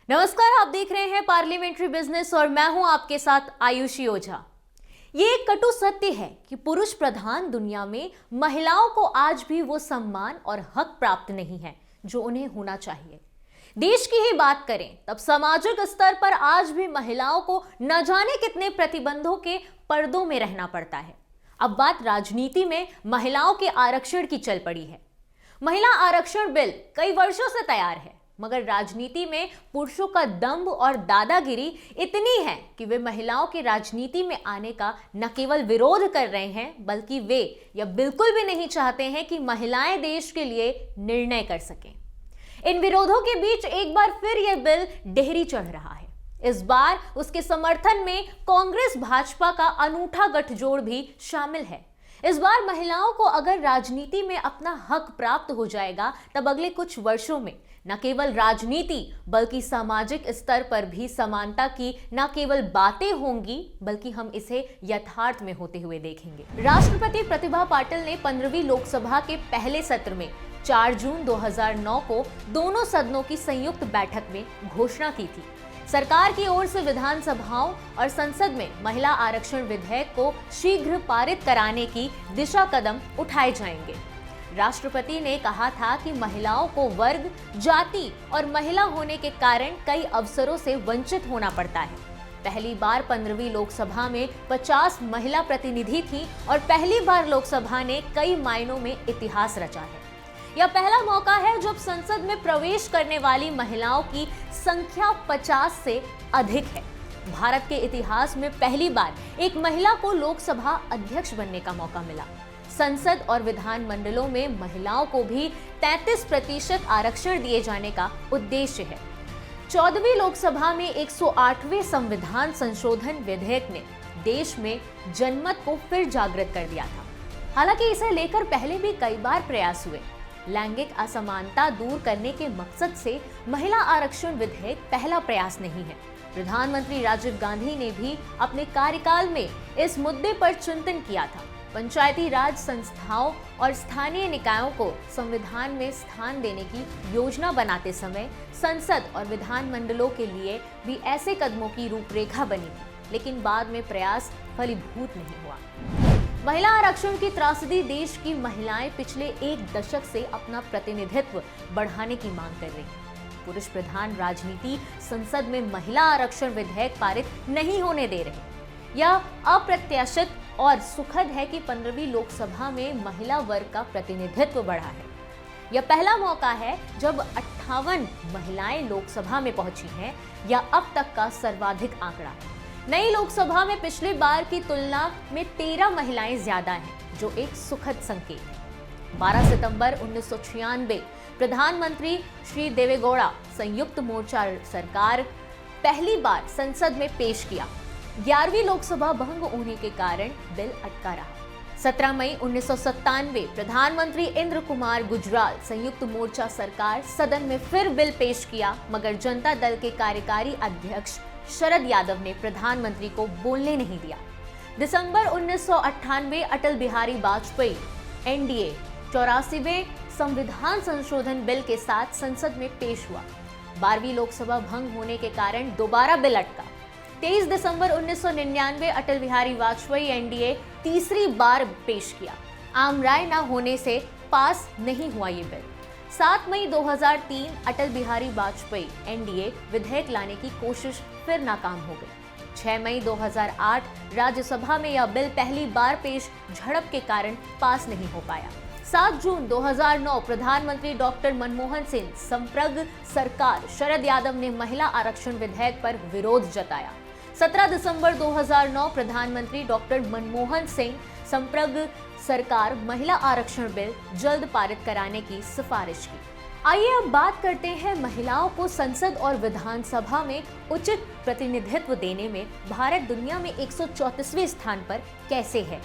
नमस्कार, आप देख रहे हैं पार्लियामेंट्री बिजनेस और मैं हूं आपके साथ आयुषी ओझा। ये एक कटु सत्य है कि पुरुष प्रधान दुनिया में महिलाओं को आज भी वो सम्मान और हक प्राप्त नहीं है जो उन्हें होना चाहिए। देश की ही बात करें तब सामाजिक स्तर पर आज भी महिलाओं को न जाने कितने प्रतिबंधों के पर्दों में रहना पड़ता है। अब बात राजनीति में महिलाओं के आरक्षण की चल पड़ी है। महिला आरक्षण बिल कई वर्षों से तैयार है, मगर राजनीति में पुरुषों का दंभ और दादागिरी इतनी है कि वे महिलाओं के राजनीति में आने का न केवल विरोध कर रहे हैं, बल्कि वे यह बिल्कुल भी नहीं चाहते हैं कि महिलाएं देश के लिए निर्णय कर सकें। इन विरोधों के बीच एक बार फिर यह बिल डेहरी चढ़ रहा है। इस बार उसके समर्थन में कांग्रेस भाजपा का अनूठा गठजोड़ भी शामिल है। इस बार महिलाओं को अगर राजनीति में अपना हक प्राप्त हो जाएगा, तब अगले कुछ वर्षों में न केवल राजनीति बल्कि सामाजिक स्तर पर भी समानता की न केवल बातें होंगी, बल्कि हम इसे यथार्थ में होते हुए देखेंगे। राष्ट्रपति प्रतिभा पाटिल ने 15वीं लोकसभा के पहले सत्र में 4 जून 2009 को दोनों सदनों की संयुक्त बैठक में घोषणा की थी। सरकार की ओर से विधानसभाओं और संसद में महिला आरक्षण विधेयक को शीघ्र पारित कराने की दिशा कदम उठाए जाएंगे। राष्ट्रपति ने कहा था कि महिलाओं को वर्ग, जाति और महिला होने के कारण कई अवसरों से वंचित होना पड़ता है। पहली बार 15वीं लोकसभा में 50 महिला प्रतिनिधि थी और पहली बार लोकसभा ने कई मायनों में इतिहास रचा है। यह पहला मौका है जब संसद में प्रवेश करने वाली महिलाओं की संख्या 50 से अधिक है। भारत के इतिहास में पहली बार एक महिला को लोकसभा अध्यक्ष बनने का मौका मिला। संसद और विधान मंडलों में महिलाओं को भी 33% आरक्षण दिए जाने का उद्देश्य है। 14वीं लोकसभा में 108वें संविधान संशोधन विधेयक ने देश में जनमत को फिर जागृत कर दिया था। हालांकि इसे लेकर पहले भी कई बार प्रयास हुए। लैंगिक असमानता दूर करने के मकसद से महिला आरक्षण विधेयक पहला प्रयास नहीं है। प्रधानमंत्री राजीव गांधी ने भी अपने कार्यकाल में इस मुद्दे पर चिंतन किया था। पंचायती राज संस्थाओं और स्थानीय निकायों को संविधान में स्थान देने की योजना बनाते समय संसद और विधान मंडलों के लिए भी ऐसे कदमों की रूपरेखा बनी थी, लेकिन बाद में प्रयास फलीभूत नहीं हुआ। महिला आरक्षण की त्रासदी देश की महिलाएं पिछले एक दशक से अपना प्रतिनिधित्व बढ़ाने की मांग कर रही हैं। पुरुष प्रधान राजनीति संसद में महिला आरक्षण विधेयक पारित नहीं होने दे रहे। यह अप्रत्याशित और सुखद है कि 15वीं लोकसभा में महिला वर्ग का प्रतिनिधित्व बढ़ा है। यह पहला मौका है जब 58 महिलाएं लोकसभा में पहुंची हैं, या अब तक का सर्वाधिक आंकड़ा है। नई लोकसभा में पिछले बार की तुलना में 13 महिलाएं ज्यादा हैं, जो एक सुखद संकेत है। 12 सितंबर 1996 प्रधानमंत्री श्री देवेगौड़ा संयुक्त मोर्चा सरकार पहली बार संसद में पेश किया। 11वीं लोकसभा भंग होने के कारण बिल अटका रहा। 17 मई 1997 प्रधानमंत्री इंद्र कुमार गुजराल संयुक्त मोर्चा सरकार सदन में फिर बिल पेश किया, मगर जनता दल के कार्यकारी अध्यक्ष शरद यादव ने प्रधानमंत्री को बोलने नहीं दिया। दिसंबर 1998 अटल बिहारी वाजपेयी एनडीए 84वें संविधान संशोधन बिल के साथ संसद में पेश हुआ। 12वीं लोकसभा भंग होने के कारण दोबारा बिल अटका। 23 दिसंबर 1999 अटल बिहारी वाजपेयी एनडीए तीसरी बार पेश किया। आम राय न होने से पास नहीं हुआ ये बिल। 7 मई 2003 अटल बिहारी वाजपेयी एनडीए विधेयक लाने की कोशिश फिर नाकाम हो गई। 6 मई 2008 राज्यसभा में यह बिल पहली बार पेश झड़प के कारण पास नहीं हो पाया। 7 जून 2009 प्रधानमंत्री डॉक्टर मनमोहन सिंह संप्रग सरकार शरद यादव ने महिला आरक्षण विधेयक पर विरोध जताया। 17 दिसंबर 2009 प्रधानमंत्री डॉक्टर मनमोहन सिंह संप्रग सरकार महिला आरक्षण बिल जल्द पारित कराने की सिफारिश की। आइए अब बात करते हैं महिलाओं को संसद और विधानसभा में उचित प्रतिनिधित्व देने में भारत दुनिया में 134वें स्थान पर कैसे है।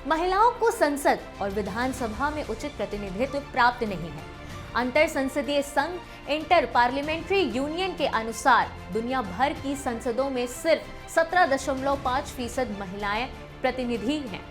महिलाओं को संसद और विधानसभा में उचित प्रतिनिधित्व प्राप्त नहीं है। अंतर संसदीय संघ इंटर पार्लियामेंट्री यूनियन के अनुसार दुनिया भर की संसदों में सिर्फ 17.5% महिलाएं प्रतिनिधि हैं।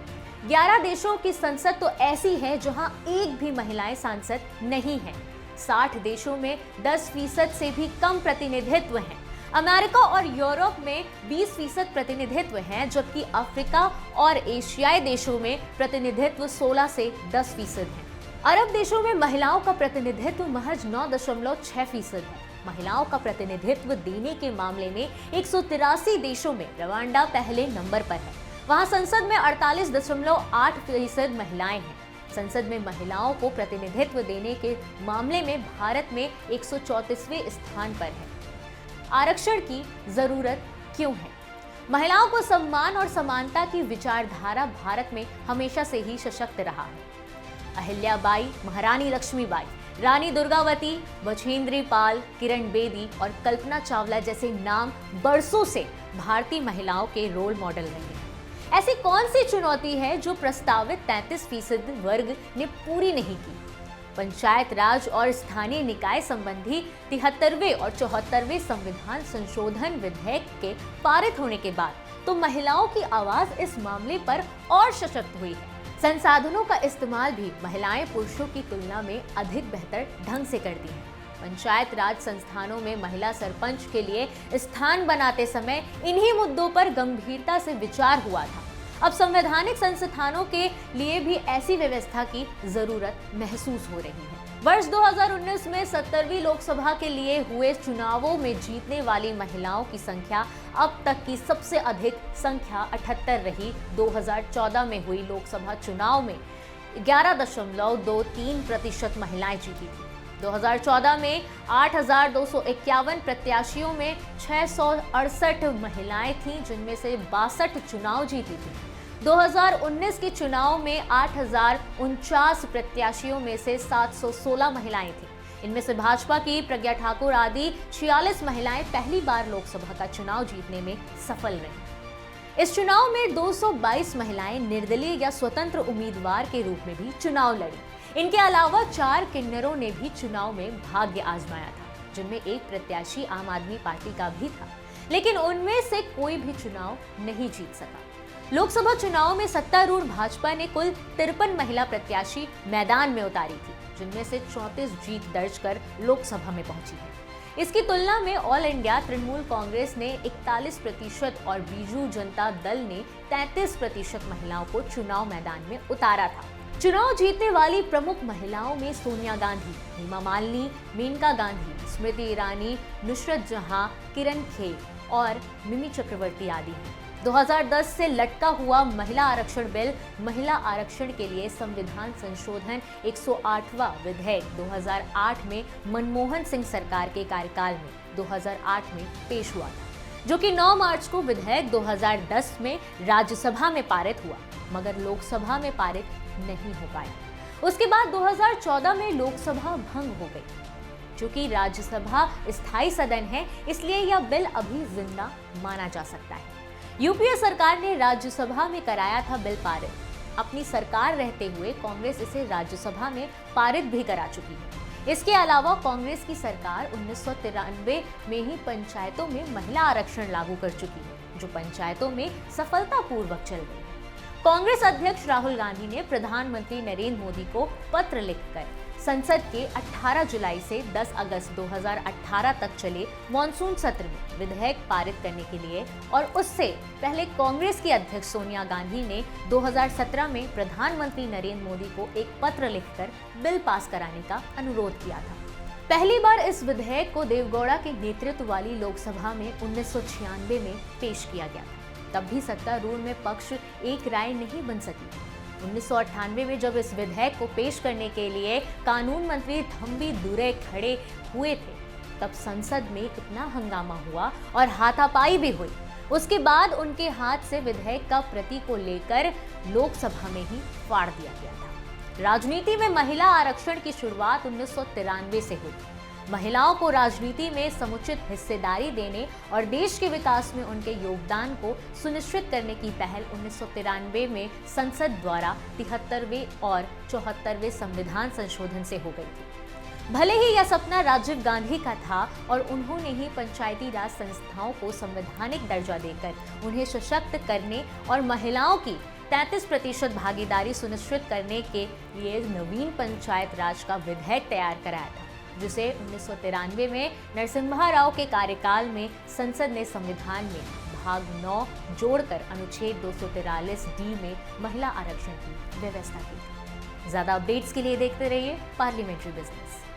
11 देशों की संसद तो ऐसी है जहां एक भी महिलाएं सांसद नहीं है। 60 देशों में 10% से भी कम प्रतिनिधित्व है। अमेरिका और यूरोप में 20% प्रतिनिधित्व है, जबकि अफ्रीका और एशियाई देशों में प्रतिनिधित्व 16 से 10% है। अरब देशों में महिलाओं का प्रतिनिधित्व महज 9.6% है। महिलाओं का प्रतिनिधित्व देने के मामले में 183 देशों में रवांडा पहले नंबर पर है। वहां संसद में 48.8% महिलाएं हैं। संसद में महिलाओं को प्रतिनिधित्व देने के मामले में भारत में 134वें स्थान पर है। आरक्षण की जरूरत क्यों है? महिलाओं को सम्मान और समानता की विचारधारा भारत में हमेशा से ही सशक्त रहा है। अहिल्याबाई, महारानी लक्ष्मीबाई, रानी दुर्गावती, बछेंद्री पाल, किरण बेदी और कल्पना चावला जैसे नाम बरसों से भारतीय महिलाओं के रोल मॉडल रहे हैं। ऐसी कौन सी चुनौती है जो प्रस्तावित 33% वर्ग ने पूरी नहीं की? पंचायत राज और स्थानीय निकाय संबंधी 73वें और 74वें संविधान संशोधन विधेयक के पारित होने के बाद तो महिलाओं की आवाज इस मामले पर और सशक्त हुई है। संसाधनों का इस्तेमाल भी महिलाएं पुरुषों की तुलना में अधिक बेहतर ढंग से करती हैं। पंचायत राज संस्थानों में महिला सरपंच के लिए स्थान बनाते समय इन्हीं मुद्दों पर गंभीरता से विचार हुआ था। अब संवैधानिक संस्थानों के लिए भी ऐसी व्यवस्था की जरूरत महसूस हो रही है। वर्ष 2019 में 70वीं लोकसभा के लिए हुए चुनावों में जीतने वाली महिलाओं की संख्या अब तक की सबसे अधिक संख्या 78 रही। 2014 में हुई लोकसभा चुनाव में 11.23% महिलाएं जीती थी। 2014 में 8,251 प्रत्याशियों में 668 महिलाएं थीं, जिनमें से 62 चुनाव जीती थी। 2019 के चुनाव में 8,049 प्रत्याशियों में से 716 महिलाएं थीं। इनमें से भाजपा की प्रज्ञा ठाकुर आदि 46 महिलाएं पहली बार लोकसभा का चुनाव जीतने में सफल रहीं। इस चुनाव में 222 महिलाएं निर्दलीय या स्वतंत्र उम्मीदवार के रूप में भी चुनाव लड़ी। इनके अलावा 4 किन्नरों ने भी चुनाव में भाग्य आजमाया था, जिनमें एक प्रत्याशी आम आदमी पार्टी का भी था, लेकिन उनमें से कोई भी चुनाव नहीं जीत सका। लोकसभा चुनाव में सत्तारूढ़ भाजपा ने कुल 53 महिला प्रत्याशी मैदान में उतारी थी, जिनमें से 34 जीत दर्ज कर लोकसभा में पहुंची है। इसकी तुलना में ऑल इंडिया तृणमूल कांग्रेस ने 41% और बीजू जनता दल ने 33% महिलाओं को चुनाव मैदान में उतारा था। चुनाव जीतने वाली प्रमुख महिलाओं में सोनिया गांधी, हेमा मालिनी, मेनका गांधी, स्मृति ईरानी, नुसरत जहां, किरण खेर और मिमी चक्रवर्ती आदि हैं। 2010 से लटका हुआ महिला आरक्षण बिल महिला आरक्षण के लिए संविधान संशोधन 108वां विधेयक 2008 में मनमोहन सिंह सरकार के कार्यकाल में 2008 में पेश हुआ था, जो कि 9 मार्च को विधेयक 2010 में राज्यसभा में पारित हुआ, मगर लोकसभा में पारित नहीं हो पाया। उसके बाद 2014 में लोकसभा भंग हो गई। चूंकि राज्यसभा स्थायी सदन है, इसलिए यह बिल अभी जिंदा माना जा सकता है। यूपीए सरकार ने राज्यसभा में कराया था बिल पारित। अपनी सरकार रहते हुए कांग्रेस इसे राज्यसभा में पारित भी करा चुकी है। इसके अलावा कांग्रेस की सरकार 1993 में ही पंचायतों में महिला आरक्षण लागू कर चुकी है, जो पंचायतों में सफलतापूर्वक चल रही है। कांग्रेस अध्यक्ष राहुल गांधी ने प्रधानमंत्री नरेंद्र मोदी को पत्र लिखकर संसद के 18 जुलाई से 10 अगस्त 2018 तक चले मॉनसून सत्र में विधेयक पारित करने के लिए और उससे पहले कांग्रेस की अध्यक्ष सोनिया गांधी ने 2017 में प्रधानमंत्री नरेंद्र मोदी को एक पत्र लिखकर बिल पास कराने का अनुरोध किया था। पहली बार इस विधेयक को देवगौड़ा के नेतृत्व वाली लोकसभा में 1996 में पेश किया गया था। तब भी सत्तारूढ़ में पक्ष एक राय नहीं बन सकी। 1998 में जब इस विधेयक को पेश करने के लिए कानून मंत्री थम्बी दुरै खड़े हुए थे, तब संसद में इतना हंगामा हुआ और हाथापाई भी हुई। उसके बाद उनके हाथ से विधेयक का प्रति को लेकर लोकसभा में ही फाड़ दिया गया था। राजनीति में महिला आरक्षण की शुरुआत 1993 से हुई। महिलाओं को राजनीति में समुचित हिस्सेदारी देने और देश के विकास में उनके योगदान को सुनिश्चित करने की पहल 1993 में संसद द्वारा 73वें और 74वें संविधान संशोधन से हो गई थी। भले ही यह सपना राजीव गांधी का था और उन्होंने ही पंचायती राज संस्थाओं को संवैधानिक दर्जा देकर उन्हें सशक्त करने और महिलाओं की 33% भागीदारी सुनिश्चित करने के लिए नवीन पंचायत राज का विधेयक तैयार कराया था। जिसे 1993 में नरसिम्हा राव के कार्यकाल में संसद ने संविधान में भाग 9 जोड़कर अनुच्छेद 243 डी में महिला आरक्षण की व्यवस्था की। ज्यादा अपडेट्स के लिए देखते रहिए पार्लियामेंट्री बिजनेस।